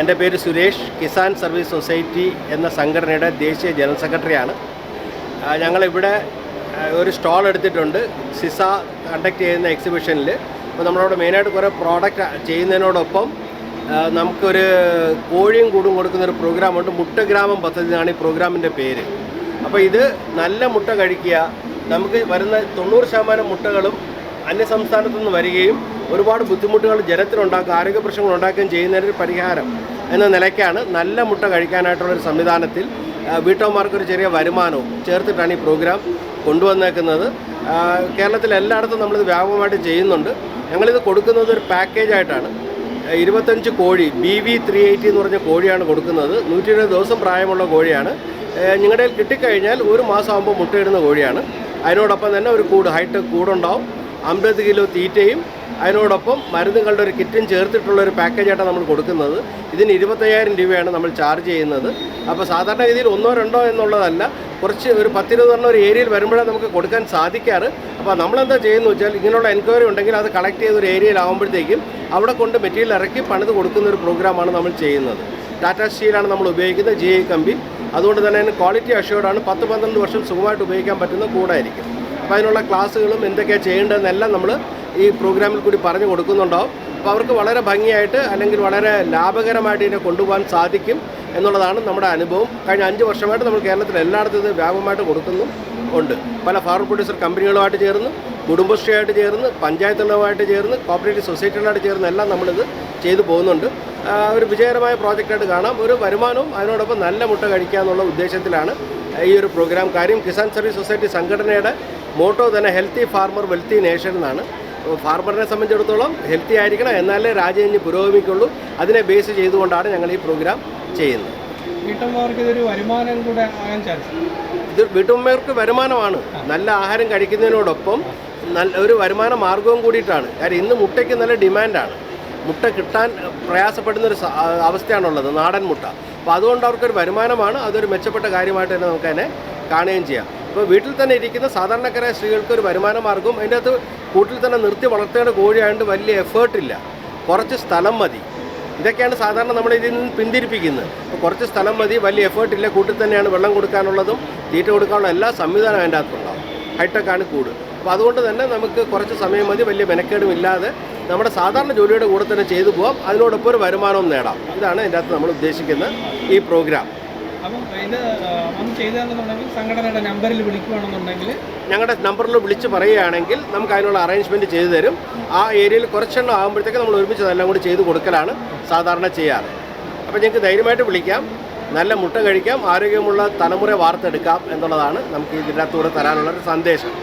എൻ്റെ പേര് Suresh. Kisan service society എന്ന സംഘടനയുടെ ദേശീയ ജനറൽ സെക്രട്ടറിയാണ്. ഞങ്ങളിവിടെ ഒരു സ്റ്റാൾ എടുത്തിട്ടുണ്ട് സിസ കണ്ടക്ട് ചെയ്യുന്ന എക്സിബിഷനിൽ. അപ്പോൾ നമ്മളവിടെ മെയിനായിട്ട് കുറേ പ്രോഡക്റ്റ് ചെയ്യുന്നതിനോടൊപ്പം നമുക്കൊരു കോഴിയും കൂടും കൊടുക്കുന്നൊരു പ്രോഗ്രാമുണ്ട്. മുട്ടഗ്രാമം പദ്ധതി എന്നാണ് ഈ പ്രോഗ്രാമിൻ്റെ പേര്. അപ്പോൾ ഇത് നല്ല മുട്ട കഴിക്കുക. നമുക്ക് വരുന്ന 90% മുട്ടകളും അന്യസംസ്ഥാനത്തു നിന്ന് വരികയും ഒരുപാട് ബുദ്ധിമുട്ടുകൾ ജനത്തിനുണ്ടാക്കുക, ആരോഗ്യ പ്രശ്നങ്ങൾ ഉണ്ടാക്കുകയും ചെയ്യുന്നതിനൊരു പരിഹാരം എന്ന നിലയ്ക്കാണ് നല്ല മുട്ട കഴിക്കാനായിട്ടുള്ളൊരു സംവിധാനത്തിൽ വീട്ടമ്മമാർക്കൊരു ചെറിയ വരുമാനവും ചേർത്തിട്ടാണ് ഈ പ്രോഗ്രാം കൊണ്ടുവന്നേക്കുന്നത്. കേരളത്തിൽ എല്ലായിടത്തും നമ്മളിത് വ്യാപകമായിട്ട് ചെയ്യുന്നുണ്ട്. ഞങ്ങളിത് കൊടുക്കുന്നത് ഒരു പാക്കേജായിട്ടാണ്. 25 കോഴി BV380 എന്ന് പറഞ്ഞ കോഴിയാണ് കൊടുക്കുന്നത്. 120 ദിവസം പ്രായമുള്ള കോഴിയാണ്. നിങ്ങളുടെ കയ്യിൽ കിട്ടിക്കഴിഞ്ഞാൽ ഒരു മാസമാകുമ്പോൾ മുട്ടയിടുന്ന കോഴിയാണ്. അതിനോടൊപ്പം തന്നെ ഒരു ഹൈടെക് കൂടുണ്ടാവും. 50 കിലോ തീറ്റയും അതിനോടൊപ്പം മരുന്നുകളുടെ ഒരു കിറ്റും ചേർത്തിട്ടുള്ളൊരു പാക്കേജായിട്ടാണ് നമ്മൾ കൊടുക്കുന്നത്. ഇതിന് 25,000 രൂപയാണ് നമ്മൾ ചാർജ് ചെയ്യുന്നത്. അപ്പോൾ സാധാരണഗതിയിൽ 1 or 2 എന്നുള്ളതല്ല, കുറച്ച് ഒരു 10-20 ഒരു ഏരിയയിൽ വരുമ്പോഴേ നമുക്ക് കൊടുക്കാൻ സാധിക്കാറ്. അപ്പോൾ നമ്മളെന്താ ചെയ്യുന്നത് വെച്ചാൽ, ഇങ്ങനെയുള്ള എൻക്വയറി ഉണ്ടെങ്കിൽ അത് കളക്ട് ചെയ്ത ഒരു ഏരിയയിലാകുമ്പോഴത്തേക്കും അവിടെ കൊണ്ട് മെറ്റീരിയൽ ഇറക്കി പണിത് കൊടുക്കുന്ന ഒരു പ്രോഗ്രാമാണ് നമ്മൾ ചെയ്യുന്നത്. ടാറ്റാ സ്റ്റീലാണ് നമ്മൾ ഉപയോഗിക്കുന്നത്, GI കമ്പി. അതുകൊണ്ട് തന്നെ അതിന് ക്വാളിറ്റി അഷ്യൂർഡാണ്. 10-12 വർഷം സുഖമായിട്ട് ഉപയോഗിക്കാൻ പറ്റുന്ന കൂടായിരിക്കും. അപ്പോൾ അതിനുള്ള ക്ലാസ്സുകളും എന്തൊക്കെയാണ് ചെയ്യേണ്ടതെന്നെല്ലാം നമ്മൾ ഈ പ്രോഗ്രാമിൽ കൂടി പറഞ്ഞു കൊടുക്കുന്നുണ്ടാവും. അപ്പോൾ അവർക്ക് വളരെ ഭംഗിയായിട്ട് അല്ലെങ്കിൽ വളരെ ലാഭകരമായിട്ട് ഇതിനെ കൊണ്ടുപോകാൻ സാധിക്കും എന്നുള്ളതാണ് നമ്മുടെ അനുഭവം. കഴിഞ്ഞ 5 വർഷമായിട്ട് നമ്മൾ കേരളത്തിൽ എല്ലായിടത്തും ഇത് വ്യാപകമായിട്ട് കൊടുക്കുന്നുണ്ട്. പല ഫാർമർ പ്രൊഡ്യൂസർ കമ്പനികളുമായിട്ട് ചേർന്ന്, കുടുംബശ്രീയായിട്ട് ചേർന്ന്, പഞ്ചായത്തുകളുമായിട്ട് ചേർന്ന്, കോപ്പറേറ്റീവ് സൊസൈറ്റികളായിട്ട് ചേർന്ന് എല്ലാം നമ്മളിത് ചെയ്തു പോകുന്നുണ്ട്. ഒരു വിജയകരമായ പ്രോജക്റ്റായിട്ട് കാണാം. ഒരു വരുമാനവും അതിനോടൊപ്പം നല്ല മുട്ട കഴിക്കുക എന്നുള്ള ഉദ്ദേശത്തിലാണ് ഈ ഒരു പ്രോഗ്രാം. കാര്യം കിസാൻ സർവീസ് സൊസൈറ്റി സംഘടനയുടെ മോട്ടോ തന്നെ ഹെൽത്തി ഫാർമർ വെൽത്തി നേഷൻ എന്നാണ്. ഫാർമറിനെ സംബന്ധിച്ചിടത്തോളം ഹെൽത്തി ആയിരിക്കണം, എന്നാലേ രാജ്യം ഇനി പുരോഗമിക്കുള്ളൂ. അതിനെ ബേസ് ചെയ്തുകൊണ്ടാണ് ഞങ്ങൾ ഈ പ്രോഗ്രാം ചെയ്യുന്നത്. വീട്ടമ്മമാർക്ക് ഇതൊരു വരുമാനം കൂടെ ആകാൻ ചാൻസ്. ഇത് വീട്ടമ്മമാർക്ക് വരുമാനമാണ്. നല്ല ആഹാരം കഴിക്കുന്നതിനോടൊപ്പം ഒരു വരുമാന മാർഗവും കൂടിയിട്ടാണ്. കാര്യം ഇന്ന് മുട്ടയ്ക്ക് നല്ല ഡിമാൻഡാണ്. മുട്ട കിട്ടാൻ പ്രയാസപ്പെടുന്നൊരു അവസ്ഥയാണുള്ളത്, നാടൻ മുട്ട. അപ്പോൾ അതുകൊണ്ട് അവർക്കൊരു വരുമാനമാണ്. അതൊരു മെച്ചപ്പെട്ട കാര്യമായിട്ട് തന്നെ നമുക്കതിനെ കാണുകയും ചെയ്യാം. ഇപ്പോൾ വീട്ടിൽ തന്നെ ഇരിക്കുന്ന സാധാരണക്കാരായ സ്ത്രീകൾക്ക് ഒരു വരുമാന മാർഗവും, അതിൻ്റെ അകത്ത് കൂട്ടിൽ തന്നെ നിർത്തി വളർത്തേണ്ട കോഴിയായതുകൊണ്ട് വലിയ എഫേർട്ടില്ല, കുറച്ച് സ്ഥലം മതി. ഇതൊക്കെയാണ് സാധാരണ നമ്മൾ ഇതിൽ നിന്ന് പിന്തിരിപ്പിക്കുന്നത്. അപ്പോൾ കുറച്ച് സ്ഥലം മതി, വലിയ എഫേർട്ടില്ല, കൂട്ടിൽ തന്നെയാണ് വെള്ളം കൊടുക്കാനുള്ളതും തീറ്റ കൊടുക്കാനുള്ള എല്ലാ സംവിധാനവും അതിൻ്റെ അകത്തുണ്ടാവും. ഹൈടെക്കാണ് കൂട്. അപ്പോൾ അതുകൊണ്ട് തന്നെ നമുക്ക് കുറച്ച് സമയം മതി, വലിയ മെനക്കേടും ഇല്ലാതെ നമ്മുടെ സാധാരണ ജോലിയുടെ കൂടെ തന്നെ ചെയ്തു പോകാം. അതിനോടൊപ്പം ഒരു വരുമാനവും നേടാം. ഇതാണ് ഇതിൻ്റെ അകത്ത് നമ്മൾ ഉദ്ദേശിക്കുന്ന ഈ പ്രോഗ്രാം. അപ്പം ഇത് ചെയ്തതെന്നുണ്ടെങ്കിൽ സംഘടനയുടെ നമ്പറിൽ വിളിക്കുകയാണെന്നുണ്ടെങ്കിൽ, ഞങ്ങളുടെ നമ്പറിൽ വിളിച്ച് പറയുകയാണെങ്കിൽ നമുക്ക് അതിനുള്ള അറേഞ്ച്മെൻറ്റ് ചെയ്തു തരും. ആ ഏരിയയിൽ കുറച്ചെണ്ണം ആകുമ്പോഴത്തേക്ക് നമ്മൾ ഒരുമിച്ച് അതെല്ലാം കൂടി ചെയ്ത് കൊടുക്കലാണ് സാധാരണ ചെയ്യാറ്. അപ്പോൾ ഞങ്ങൾക്ക് ധൈര്യമായിട്ട് വിളിക്കാം, നല്ല മുട്ട കഴിക്കാം, ആരോഗ്യമുള്ള തലമുറ വാർത്തെടുക്കാം എന്നുള്ളതാണ് നമുക്ക് ഇതിനകത്തൂടെ തരാനുള്ളൊരു സന്ദേശം.